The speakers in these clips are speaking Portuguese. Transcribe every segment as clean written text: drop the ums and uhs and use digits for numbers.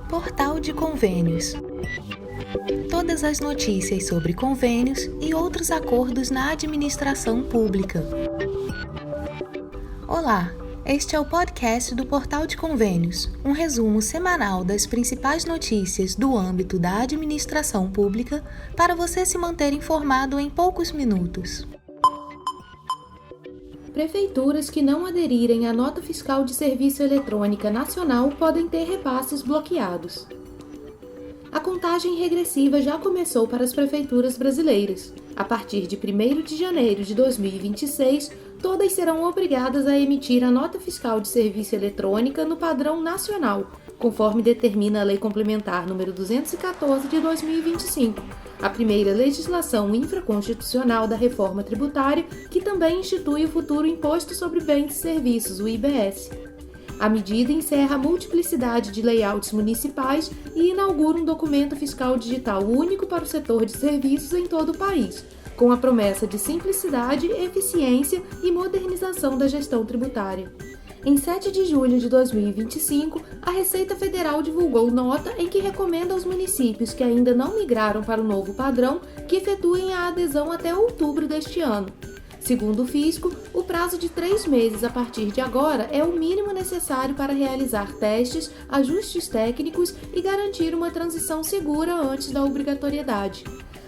Portal de Convênios. Todas as notícias sobre convênios e outros acordos na administração pública. Olá, este é o podcast do Portal de Convênios, um resumo semanal das principais notícias do âmbito da administração pública para você se manter informado em poucos minutos. Prefeituras que não aderirem à nota fiscal de serviço eletrônica nacional podem ter repasses bloqueados. A contagem regressiva já começou para as prefeituras brasileiras. A partir de 1º de janeiro de 2026, todas serão obrigadas a emitir a nota fiscal de serviço eletrônica no padrão nacional, conforme determina a Lei Complementar nº 214 de 2025, a primeira legislação infraconstitucional da reforma tributária, que também institui o futuro Imposto sobre Bens e Serviços, o IBS. A medida encerra a multiplicidade de layouts municipais e inaugura um documento fiscal digital único para o setor de serviços em todo o país, com a promessa de simplicidade, eficiência e modernização da gestão tributária. Em 7 de julho de 2025, a Receita Federal divulgou nota em que recomenda aos municípios que ainda não migraram para o novo padrão que efetuem a adesão até outubro deste ano. Segundo o fisco, o prazo de 3 meses a partir de agora é o mínimo necessário para realizar testes, ajustes técnicos e garantir uma transição segura antes da obrigatoriedade.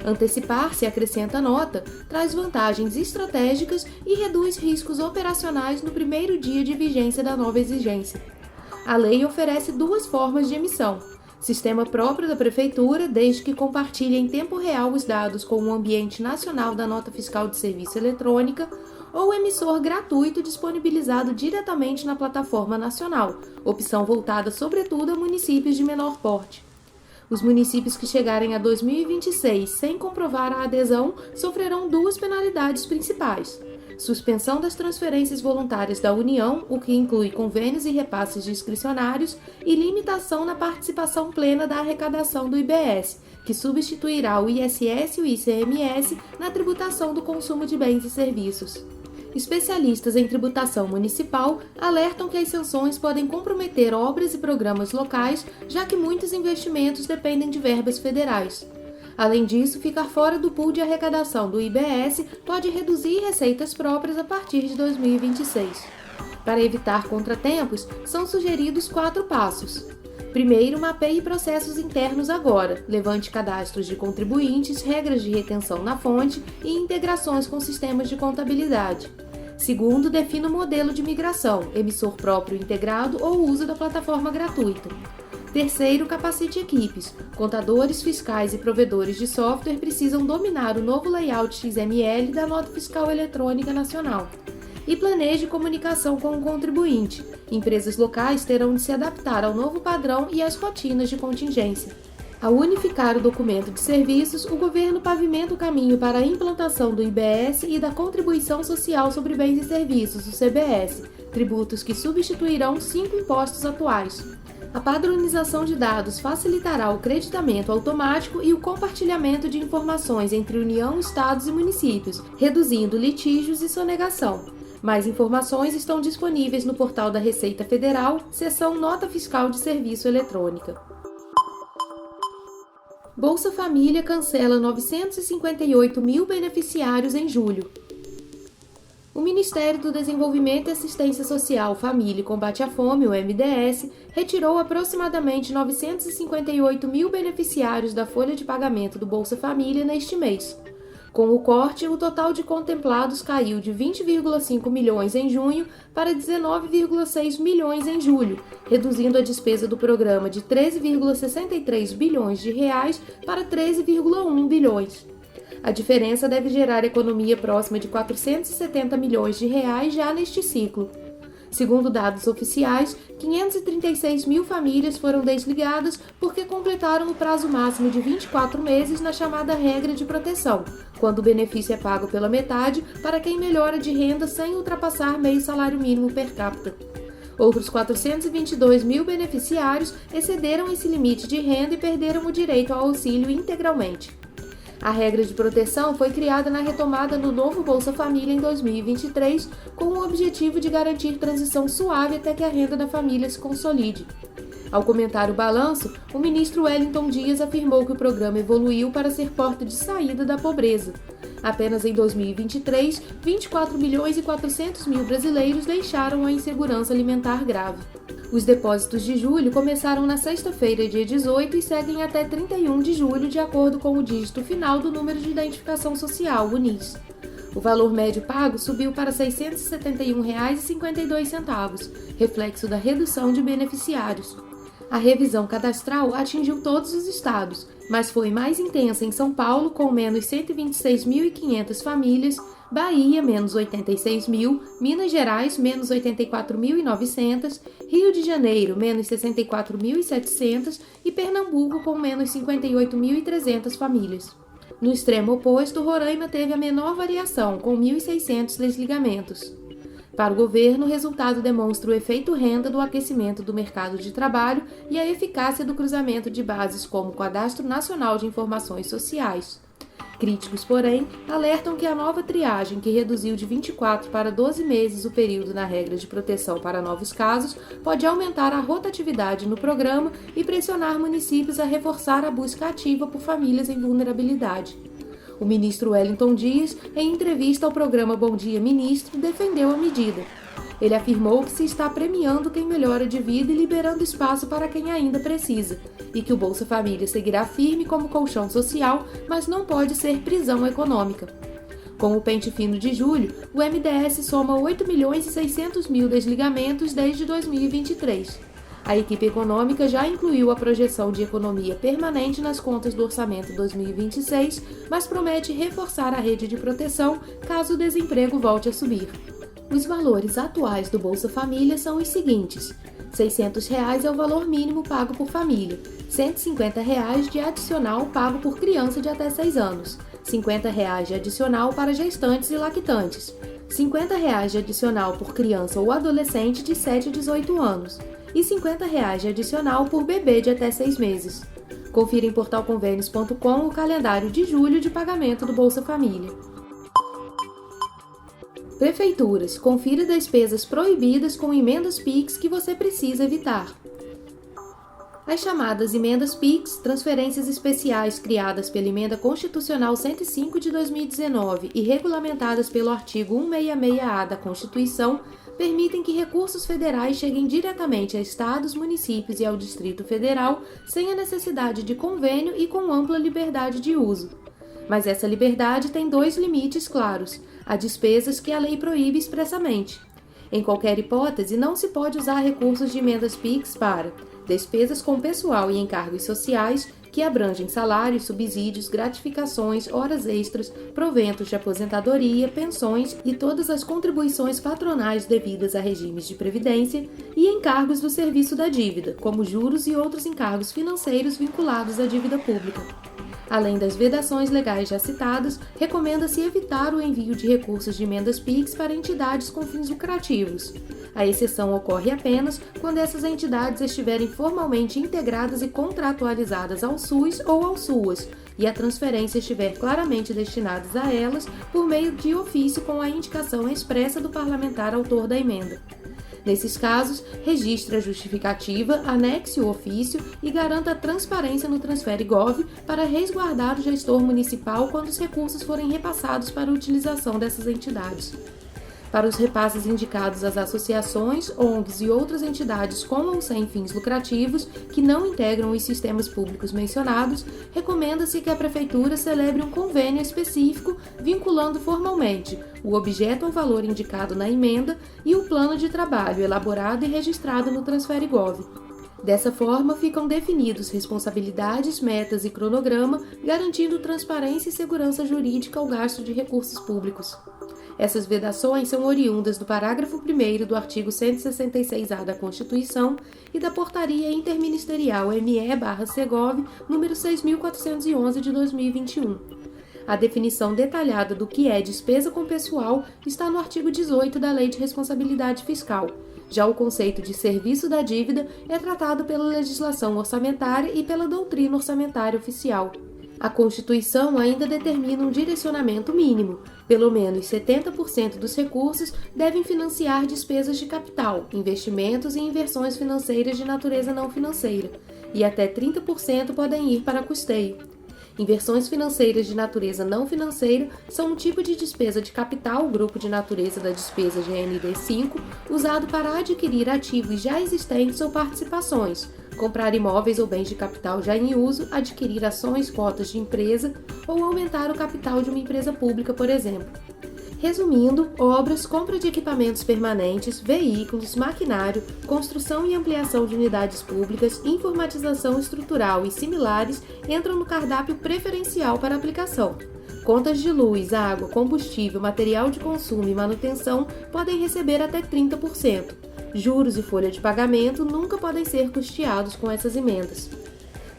Antecipar-se, acrescenta a nota, traz vantagens estratégicas e reduz riscos operacionais no primeiro dia de vigência da nova exigência. A lei oferece 2 formas de emissão: sistema próprio da Prefeitura, desde que compartilhe em tempo real os dados com o ambiente nacional da nota fiscal de serviço eletrônica, ou emissor gratuito disponibilizado diretamente na plataforma nacional, opção voltada sobretudo a municípios de menor porte. Os municípios que chegarem a 2026 sem comprovar a adesão sofrerão 2 penalidades principais: suspensão das transferências voluntárias da União, o que inclui convênios e repasses discricionários, e limitação na participação plena da arrecadação do IBS, que substituirá o ISS e o ICMS na tributação do consumo de bens e serviços. Especialistas em tributação municipal alertam que as sanções podem comprometer obras e programas locais, já que muitos investimentos dependem de verbas federais. Além disso, ficar fora do pool de arrecadação do IBS pode reduzir receitas próprias a partir de 2026. Para evitar contratempos, são sugeridos 4 passos. Primeiro, mapeie processos internos agora, levante cadastros de contribuintes, regras de retenção na fonte e integrações com sistemas de contabilidade. Segundo, defina o modelo de migração, emissor próprio integrado ou uso da plataforma gratuita. Terceiro, capacite equipes. Contadores, fiscais e provedores de software precisam dominar o novo layout XML da Nota Fiscal Eletrônica Nacional. E planeje comunicação com o contribuinte. Empresas locais terão de se adaptar ao novo padrão e às rotinas de contingência. Ao unificar o documento de serviços, o governo pavimenta o caminho para a implantação do IBS e da Contribuição Social sobre Bens e Serviços, o CBS, tributos que substituirão 5 impostos atuais. A padronização de dados facilitará o creditamento automático e o compartilhamento de informações entre União, Estados e municípios, reduzindo litígios e sonegação. Mais informações estão disponíveis no portal da Receita Federal, seção Nota Fiscal de Serviço Eletrônica. Bolsa Família cancela 958 mil beneficiários em julho. O Ministério do Desenvolvimento e Assistência Social, Família e Combate à Fome, o MDS, retirou aproximadamente 958 mil beneficiários da folha de pagamento do Bolsa Família neste mês. Com o corte, o total de contemplados caiu de 20,5 milhões em junho para 19,6 milhões em julho, reduzindo a despesa do programa de 13,63 bilhões de reais para 13,1 bilhões. A diferença deve gerar economia próxima de 470 milhões de reais já neste ciclo. Segundo dados oficiais, 536 mil famílias foram desligadas porque completaram o prazo máximo de 24 meses na chamada regra de proteção, quando o benefício é pago pela metade para quem melhora de renda sem ultrapassar meio salário mínimo per capita. Outros 422 mil beneficiários excederam esse limite de renda e perderam o direito ao auxílio integralmente. A regra de proteção foi criada na retomada do novo Bolsa Família em 2023, com o objetivo de garantir transição suave até que a renda da família se consolide. Ao comentar o balanço, o ministro Wellington Dias afirmou que o programa evoluiu para ser porta de saída da pobreza. Apenas em 2023, 24 milhões e 400 mil brasileiros deixaram a insegurança alimentar grave. Os depósitos de julho começaram na sexta-feira, dia 18, e seguem até 31 de julho, de acordo com o dígito final do Número de Identificação Social, o NIS. O valor médio pago subiu para R$ 671,52, reflexo da redução de beneficiários. A revisão cadastral atingiu todos os estados, mas foi mais intensa em São Paulo, com menos 126.500 famílias, Bahia, menos 86.000, Minas Gerais, menos 84.900, Rio de Janeiro, menos 64.700 e Pernambuco, com menos 58.300 famílias. No extremo oposto, Roraima teve a menor variação, com 1.600 desligamentos. Para o governo, o resultado demonstra o efeito renda do aquecimento do mercado de trabalho e a eficácia do cruzamento de bases como o Cadastro Nacional de Informações Sociais. Críticos, porém, alertam que a nova triagem, que reduziu de 24 para 12 meses o período na regra de proteção para novos casos, pode aumentar a rotatividade no programa e pressionar municípios a reforçar a busca ativa por famílias em vulnerabilidade. O ministro Wellington Dias, em entrevista ao programa Bom Dia Ministro, defendeu a medida. Ele afirmou que se está premiando quem melhora de vida e liberando espaço para quem ainda precisa, e que o Bolsa Família seguirá firme como colchão social, mas não pode ser prisão econômica. Com o pente fino de julho, o MDS soma 8 milhões e 600 mil desligamentos desde 2023. A equipe econômica já incluiu a projeção de economia permanente nas contas do orçamento 2026, mas promete reforçar a rede de proteção caso o desemprego volte a subir. Os valores atuais do Bolsa Família são os seguintes: R$ 600 é o valor mínimo pago por família, R$ 150 de adicional pago por criança de até 6 anos, R$ 50 de adicional para gestantes e lactantes, R$ 50 de adicional por criança ou adolescente de 7 a 18 anos e R$ 50 de adicional por bebê de até 6 meses. Confira em portalconvênios.com o calendário de julho de pagamento do Bolsa Família. Prefeituras, confira despesas proibidas com emendas PIX que você precisa evitar. As chamadas emendas PIX, transferências especiais criadas pela Emenda Constitucional 105 de 2019 e regulamentadas pelo artigo 166-A da Constituição, permitem que recursos federais cheguem diretamente a estados, municípios e ao Distrito Federal sem a necessidade de convênio e com ampla liberdade de uso. Mas essa liberdade tem dois limites claros: há despesas que a lei proíbe expressamente. Em qualquer hipótese, não se pode usar recursos de emendas PIX para despesas com pessoal e encargos sociais, que abrangem salários, subsídios, gratificações, horas extras, proventos de aposentadoria, pensões e todas as contribuições patronais devidas a regimes de previdência, e encargos do serviço da dívida, como juros e outros encargos financeiros vinculados à dívida pública. Além das vedações legais já citadas, recomenda-se evitar o envio de recursos de emendas PIX para entidades com fins lucrativos. A exceção ocorre apenas quando essas entidades estiverem formalmente integradas e contratualizadas ao SUS ou ao SUAS, e a transferência estiver claramente destinada a elas por meio de ofício com a indicação expressa do parlamentar autor da emenda. Nesses casos, registre a justificativa, anexe o ofício e garanta a transparência no Transfere Gov para resguardar o gestor municipal quando os recursos forem repassados para a utilização dessas entidades. Para os repasses indicados às associações, ONGs e outras entidades com ou sem fins lucrativos que não integram os sistemas públicos mencionados, recomenda-se que a Prefeitura celebre um convênio específico vinculando formalmente o objeto ao valor indicado na emenda e o plano de trabalho elaborado e registrado no Transfere Gov. Dessa forma, ficam definidos responsabilidades, metas e cronograma, garantindo transparência e segurança jurídica ao gasto de recursos públicos. Essas vedações são oriundas do parágrafo 1º do artigo 166-A da Constituição e da Portaria Interministerial ME/Segov número 6.411 de 2021. A definição detalhada do que é despesa com pessoal está no artigo 18 da Lei de Responsabilidade Fiscal. Já o conceito de serviço da dívida é tratado pela legislação orçamentária e pela doutrina orçamentária oficial. A Constituição ainda determina um direcionamento mínimo. Pelo menos 70% dos recursos devem financiar despesas de capital, investimentos e inversões financeiras de natureza não financeira, e até 30% podem ir para custeio. Inversões financeiras de natureza não financeira são um tipo de despesa de capital, grupo de natureza da despesa GND5, usado para adquirir ativos já existentes ou participações, comprar imóveis ou bens de capital já em uso, adquirir ações, cotas de empresa ou aumentar o capital de uma empresa pública, por exemplo. Resumindo, obras, compra de equipamentos permanentes, veículos, maquinário, construção e ampliação de unidades públicas, informatização estrutural e similares entram no cardápio preferencial para aplicação. Contas de luz, água, combustível, material de consumo e manutenção podem receber até 30%. Juros e folha de pagamento nunca podem ser custeados com essas emendas.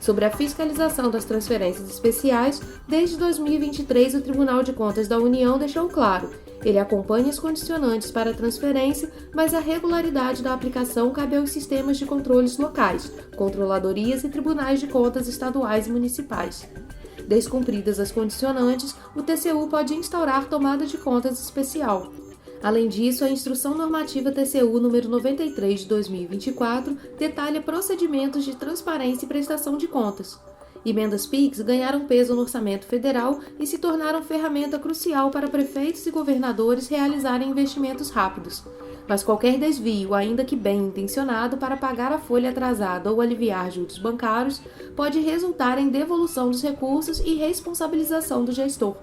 Sobre a fiscalização das transferências especiais, desde 2023 o Tribunal de Contas da União deixou claro: ele acompanha as condicionantes para a transferência, mas a regularidade da aplicação cabe aos sistemas de controles locais, controladorias e tribunais de contas estaduais e municipais. Descumpridas as condicionantes, o TCU pode instaurar tomada de contas especial. Além disso, a Instrução Normativa TCU número 93 de 2024 detalha procedimentos de transparência e prestação de contas. Emendas PIX ganharam peso no orçamento federal e se tornaram ferramenta crucial para prefeitos e governadores realizarem investimentos rápidos. Mas qualquer desvio, ainda que bem intencionado, para pagar a folha atrasada ou aliviar juros bancários, pode resultar em devolução dos recursos e responsabilização do gestor.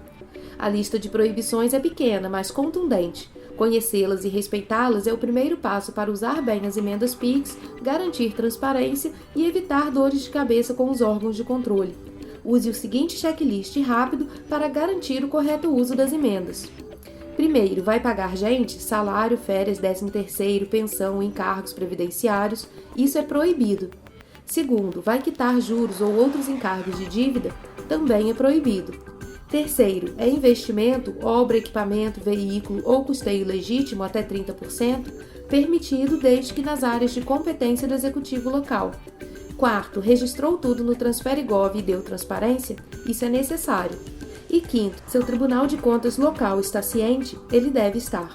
A lista de proibições é pequena, mas contundente. Conhecê-las e respeitá-las é o primeiro passo para usar bem as emendas PIX, garantir transparência e evitar dores de cabeça com os órgãos de controle. Use o seguinte checklist rápido para garantir o correto uso das emendas. Primeiro, vai pagar gente? Salário, férias, 13º, pensão, encargos previdenciários. Isso é proibido. Segundo, vai quitar juros ou outros encargos de dívida? Também é proibido. Terceiro, é investimento, obra, equipamento, veículo ou custeio legítimo até 30%, permitido desde que nas áreas de competência do executivo local. Quarto, registrou tudo no Transferigov e deu transparência? Isso é necessário. E quinto, seu Tribunal de Contas local está ciente? Ele deve estar.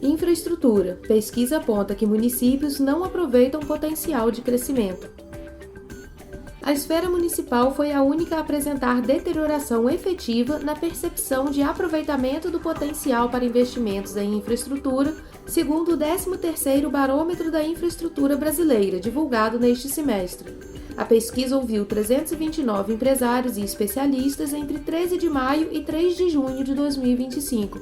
Infraestrutura. Pesquisa aponta que municípios não aproveitam potencial de crescimento. A esfera municipal foi a única a apresentar deterioração efetiva na percepção de aproveitamento do potencial para investimentos em infraestrutura, segundo o 13º Barômetro da Infraestrutura Brasileira, divulgado neste semestre. A pesquisa ouviu 329 empresários e especialistas entre 13 de maio e 3 de junho de 2025.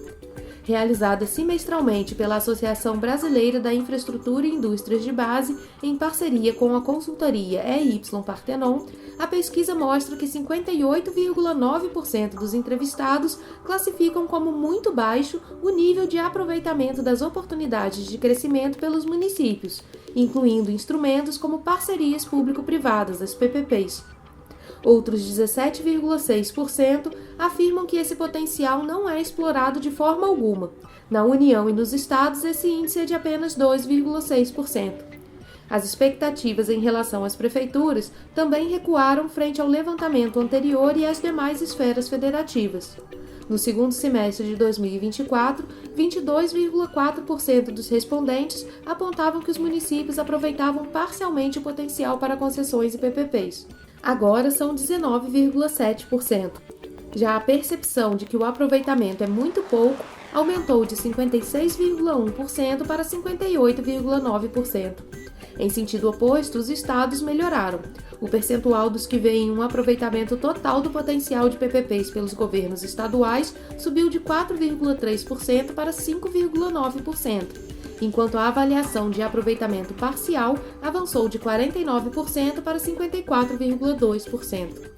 Realizada semestralmente pela Associação Brasileira da Infraestrutura e Indústrias de Base, em parceria com a consultoria EY Parthenon, a pesquisa mostra que 58,9% dos entrevistados classificam como muito baixo o nível de aproveitamento das oportunidades de crescimento pelos municípios, incluindo instrumentos como parcerias público-privadas, as PPPs. Outros 17,6% afirmam que esse potencial não é explorado de forma alguma. Na União e nos estados, esse índice é de apenas 2,6%. As expectativas em relação às prefeituras também recuaram frente ao levantamento anterior e às demais esferas federativas. No segundo semestre de 2024, 22,4% dos respondentes apontavam que os municípios aproveitavam parcialmente o potencial para concessões e PPPs. Agora são 19,7%. Já a percepção de que o aproveitamento é muito pouco aumentou de 56,1% para 58,9%. Em sentido oposto, os estados melhoraram. O percentual dos que veem um aproveitamento total do potencial de PPPs pelos governos estaduais subiu de 4,3% para 5,9%, enquanto a avaliação de aproveitamento parcial avançou de 49% para 54,2%.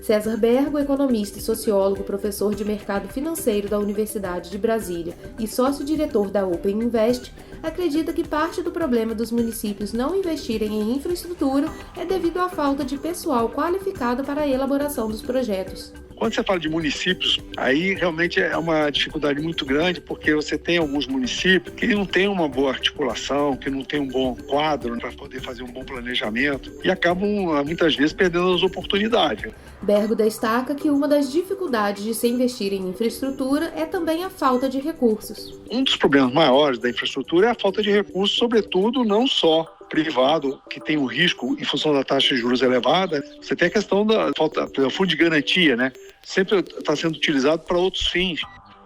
César Bergo, economista e sociólogo, professor de mercado financeiro da Universidade de Brasília e sócio-diretor da Open Invest, acredita que parte do problema dos municípios não investirem em infraestrutura é devido à falta de pessoal qualificado para a elaboração dos projetos. Quando você fala de municípios, aí realmente é uma dificuldade muito grande, porque você tem alguns municípios que não têm uma boa articulação, que não têm um bom quadro para poder fazer um bom planejamento e acabam, muitas vezes, perdendo as oportunidades. Bergo destaca que uma das dificuldades de se investir em infraestrutura é também a falta de recursos. Um dos problemas maiores da infraestrutura é a falta de recursos, sobretudo não só privado, que tem o risco em função da taxa de juros elevada. Você tem a questão da falta do fundo de garantia, né? Sempre está sendo utilizado para outros fins.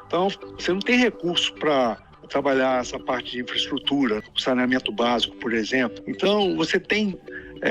Então, você não tem recurso para trabalhar essa parte de infraestrutura, saneamento básico, por exemplo. Então, você tem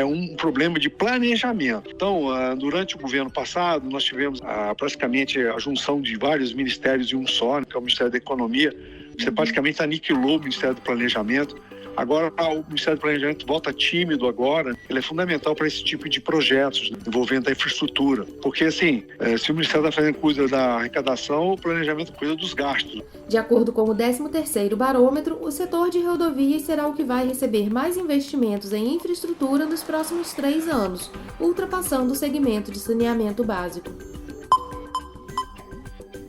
um problema de planejamento. Então, durante o governo passado, nós tivemos praticamente a junção de vários ministérios em um só, que é o Ministério da Economia. Você praticamente aniquilou o Ministério do Planejamento. Agora, o Ministério do Planejamento volta tímido agora. Ele é fundamental para esse tipo de projetos envolvendo a infraestrutura. Porque, assim, se o Ministério da Fazenda cuida da arrecadação, o planejamento cuida dos gastos. De acordo com o 13º Barômetro, o setor de rodovias será o que vai receber mais investimentos em infraestrutura nos próximos 3 anos, ultrapassando o segmento de saneamento básico.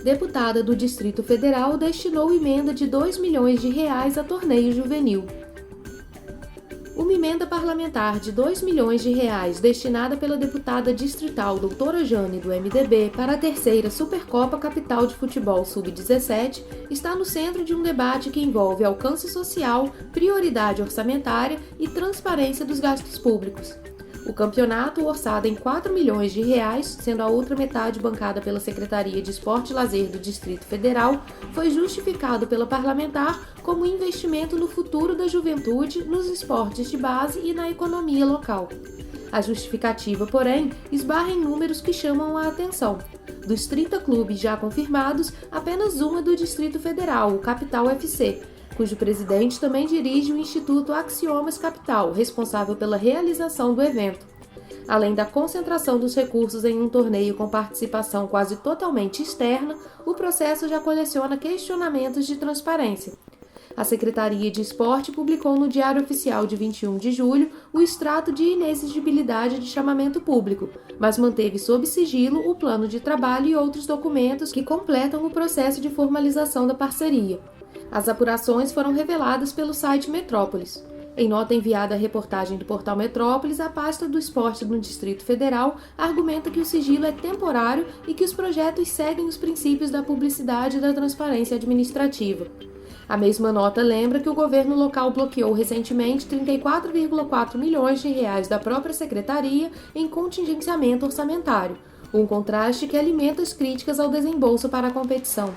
Deputada do Distrito Federal destinou emenda de R$2 milhões a torneio juvenil. Uma emenda parlamentar de R$2 milhões destinada pela deputada distrital doutora Jane, do MDB, para a terceira Supercopa Capital de Futebol Sub-17 está no centro de um debate que envolve alcance social, prioridade orçamentária e transparência dos gastos públicos. O campeonato, orçado em R$4 milhões, sendo a outra metade bancada pela Secretaria de Esporte e Lazer do Distrito Federal, foi justificado pela parlamentar como investimento no futuro da juventude, nos esportes de base e na economia local. A justificativa, porém, esbarra em números que chamam a atenção. Dos 30 clubes já confirmados, apenas um é do Distrito Federal, o Capital FC, cujo presidente também dirige o Instituto Axiomas Capital, responsável pela realização do evento. Além da concentração dos recursos em um torneio com participação quase totalmente externa, o processo já coleciona questionamentos de transparência. A Secretaria de Esporte publicou no Diário Oficial de 21 de julho o extrato de inexigibilidade de chamamento público, mas manteve sob sigilo o plano de trabalho e outros documentos que completam o processo de formalização da parceria. As apurações foram reveladas pelo site Metrópolis. Em nota enviada à reportagem do portal Metrópolis, a pasta do esporte no Distrito Federal argumenta que o sigilo é temporário e que os projetos seguem os princípios da publicidade e da transparência administrativa. A mesma nota lembra que o governo local bloqueou recentemente R$ 34,4 milhões da própria secretaria em contingenciamento orçamentário, um contraste que alimenta as críticas ao desembolso para a competição.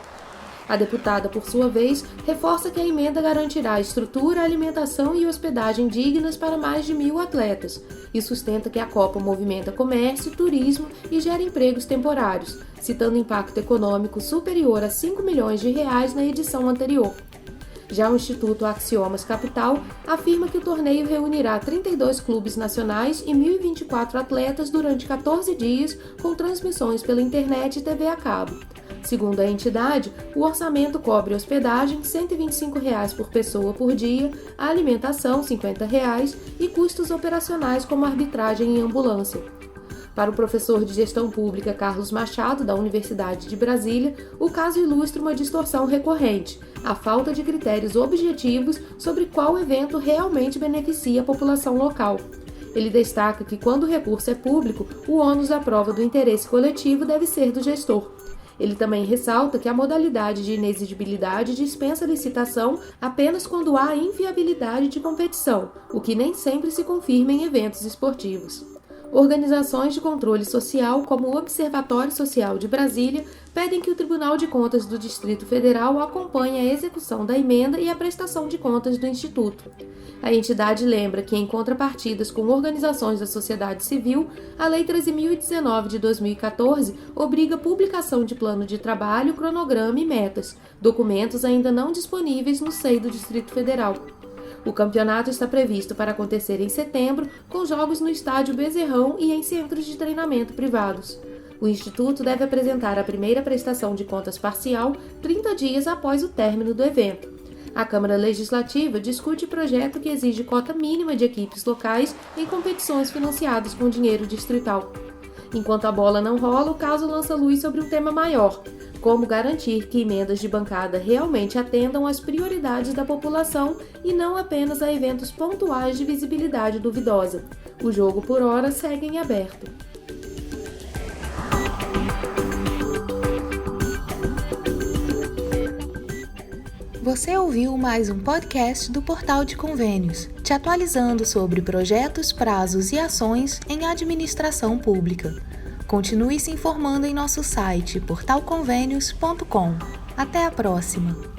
A deputada, por sua vez, reforça que a emenda garantirá estrutura, alimentação e hospedagem dignas para mais de 1.000 atletas e sustenta que a Copa movimenta comércio, turismo e gera empregos temporários, citando impacto econômico superior a R$ 5 milhões na edição anterior. Já o Instituto Axiomas Capital afirma que o torneio reunirá 32 clubes nacionais e 1.024 atletas durante 14 dias, com transmissões pela internet e TV a cabo. Segundo a entidade, o orçamento cobre hospedagem R$ 125 por pessoa por dia, a alimentação R$ 50 e custos operacionais como arbitragem e ambulância. Para o professor de Gestão Pública Carlos Machado, da Universidade de Brasília, o caso ilustra uma distorção recorrente, a falta de critérios objetivos sobre qual evento realmente beneficia a população local. Ele destaca que, quando o recurso é público, o ônus da prova do interesse coletivo deve ser do gestor. Ele também ressalta que a modalidade de inexigibilidade dispensa licitação apenas quando há inviabilidade de competição, o que nem sempre se confirma em eventos esportivos. Organizações de controle social, como o Observatório Social de Brasília, pedem que o Tribunal de Contas do Distrito Federal acompanhe a execução da emenda e a prestação de contas do Instituto. A entidade lembra que, em contrapartidas com organizações da sociedade civil, a Lei 13.019 de 2014 obriga a publicação de plano de trabalho, cronograma e metas, documentos ainda não disponíveis no seio do Distrito Federal. O campeonato está previsto para acontecer em setembro, com jogos no estádio Bezerrão e em centros de treinamento privados. O Instituto deve apresentar a primeira prestação de contas parcial 30 dias após o término do evento. A Câmara Legislativa discute projeto que exige cota mínima de equipes locais em competições financiadas com dinheiro distrital. Enquanto a bola não rola, o caso lança luz sobre um tema maior: como garantir que emendas de bancada realmente atendam às prioridades da população e não apenas a eventos pontuais de visibilidade duvidosa. O jogo, por hora, segue em aberto. Você ouviu mais um podcast do Portal de Convênios, te atualizando sobre projetos, prazos e ações em administração pública. Continue se informando em nosso site portalconvenios.com. Até a próxima!